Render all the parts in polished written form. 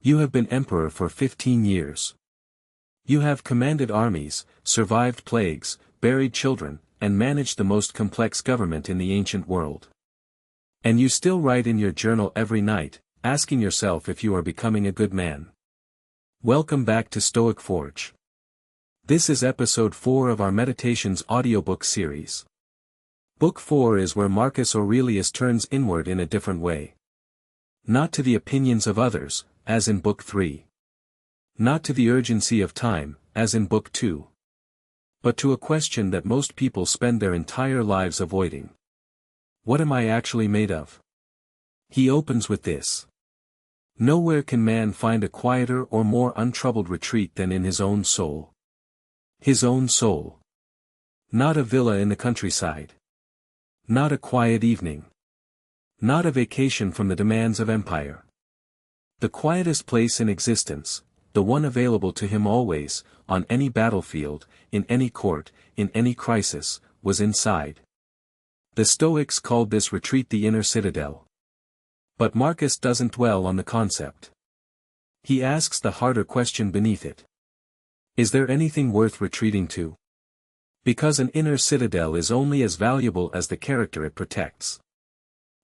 You have been emperor for 15 years. You have commanded armies, survived plagues, buried children, and managed the most complex government in the ancient world. And you still write in your journal every night, asking yourself if you are becoming a good man. Welcome back to StoicForge. This is episode 4 of our Meditations audiobook series. Book 4 is where Marcus Aurelius turns inward in a different way. Not to the opinions of others, as in Book 3. Not to the urgency of time, as in Book 2. But to a question that most people spend their entire lives avoiding. What am I actually made of? He opens with this. Nowhere can man find a quieter or more untroubled retreat than in his own soul. His own soul. Not a villa in the countryside. Not a quiet evening. Not a vacation from the demands of empire. The quietest place in existence, the one available to him always, on any battlefield, in any court, in any crisis, was inside. The Stoics called this retreat the inner citadel. But Marcus doesn't dwell on the concept. He asks the harder question beneath it. Is there anything worth retreating to? Because an inner citadel is only as valuable as the character it protects.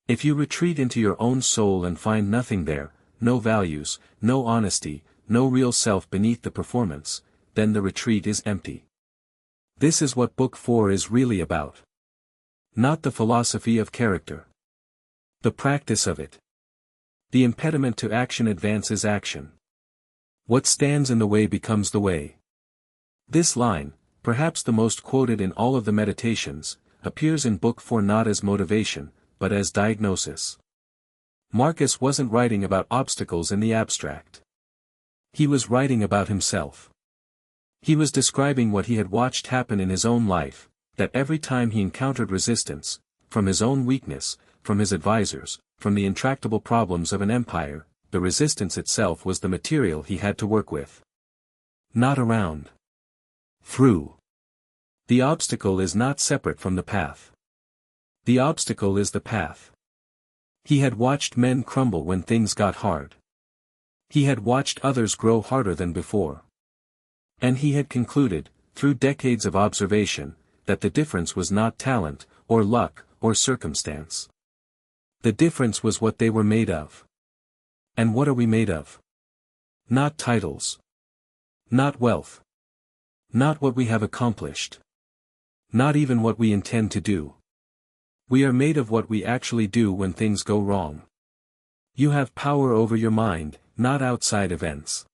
If you retreat into your own soul and find nothing there, no values, no honesty, no real self beneath the performance, then the retreat is empty. This is what Book 4 is really about. Not the philosophy of character. The practice of it. The impediment to action advances action. What stands in the way becomes the way. This line, perhaps the most quoted in all of the Meditations, appears in Book 4 not as motivation, but as diagnosis. Marcus wasn't writing about obstacles in the abstract. He was writing about himself. He was describing what he had watched happen in his own life, that every time he encountered resistance, from his own weakness, from his advisors, from the intractable problems of an empire, the resistance itself was the material he had to work with. Not around. Through. The obstacle is not separate from the path. The obstacle is the path. He had watched men crumble when things got hard. He had watched others grow harder than before. And he had concluded, through decades of observation, that the difference was not talent, or luck, or circumstance. The difference was what they were made of. And what are we made of? Not titles. Not wealth. Not what we have accomplished. Not even what we intend to do. We are made of what we actually do when things go wrong. You have power over your mind, not outside events.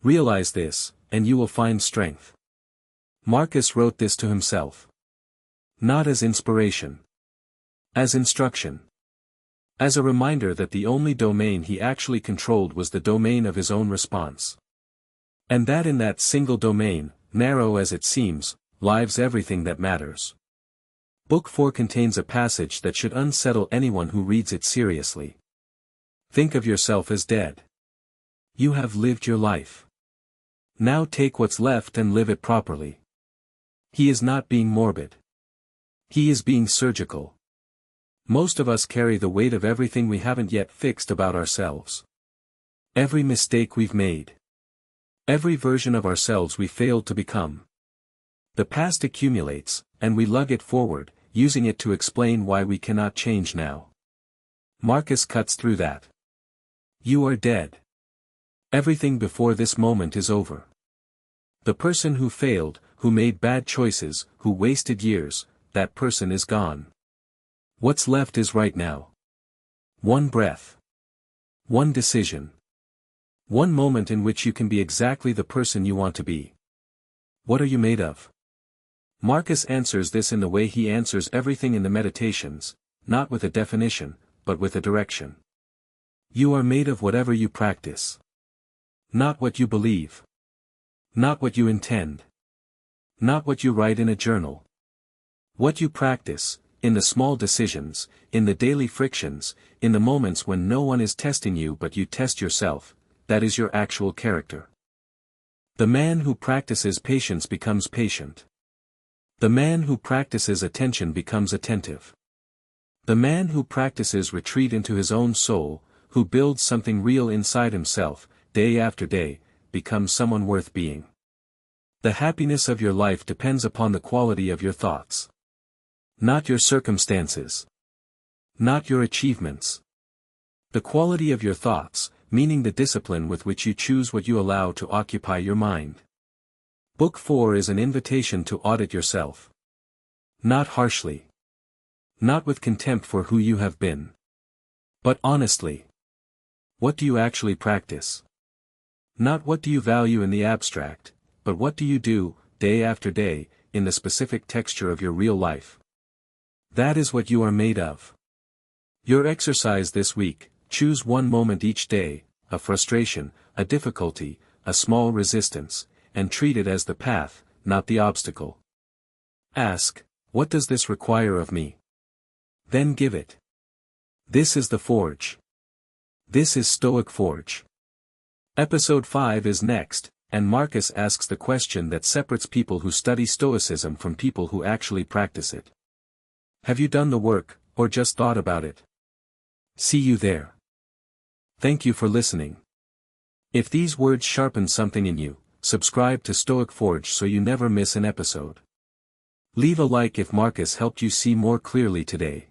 Realize this, and you will find strength. Marcus wrote this to himself. Not as inspiration. As instruction. As a reminder that the only domain he actually controlled was the domain of his own response. And that in that single domain, narrow as it seems, lies everything that matters. Book 4 contains a passage that should unsettle anyone who reads it seriously. Think of yourself as dead. You have lived your life. Now take what's left and live it properly. He is not being morbid. He is being surgical. Most of us carry the weight of everything we haven't yet fixed about ourselves. Every mistake we've made. Every version of ourselves we failed to become. The past accumulates, and we lug it forward, using it to explain why we cannot change now. Marcus cuts through that. You are dead. Everything before this moment is over. The person who failed, who made bad choices, who wasted years, that person is gone. What's left is right now. One breath. One decision. One moment in which you can be exactly the person you want to be. What are you made of? Marcus answers this in the way he answers everything in the Meditations, not with a definition, but with a direction. You are made of whatever you practice. Not what you believe. Not what you intend. Not what you write in a journal. What you practice, in the small decisions, in the daily frictions, in the moments when no one is testing you but you test yourself, that is your actual character. The man who practices patience becomes patient. The man who practices attention becomes attentive. The man who practices retreat into his own soul, who builds something real inside himself, day after day, become someone worth being. The happiness of your life depends upon the quality of your thoughts. Not your circumstances. Not your achievements. The quality of your thoughts, meaning the discipline with which you choose what you allow to occupy your mind. Book 4 is an invitation to audit yourself. Not harshly. Not with contempt for who you have been. But honestly. What do you actually practice? Not what do you value in the abstract, but what do you do, day after day, in the specific texture of your real life? That is what you are made of. Your exercise this week: choose one moment each day, a frustration, a difficulty, a small resistance, and treat it as the path, not the obstacle. Ask, what does this require of me? Then give it. This is the Forge. This is StoicForge. Episode 5 is next, and Marcus asks the question that separates people who study Stoicism from people who actually practice it. Have you done the work, or just thought about it? See you there. Thank you for listening. If these words sharpen something in you, subscribe to StoicForge so you never miss an episode. Leave a like if Marcus helped you see more clearly today.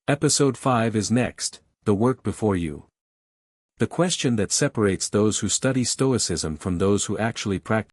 Episode 5 is next, the work before you. The question that separates those who study Stoicism from those who actually practice.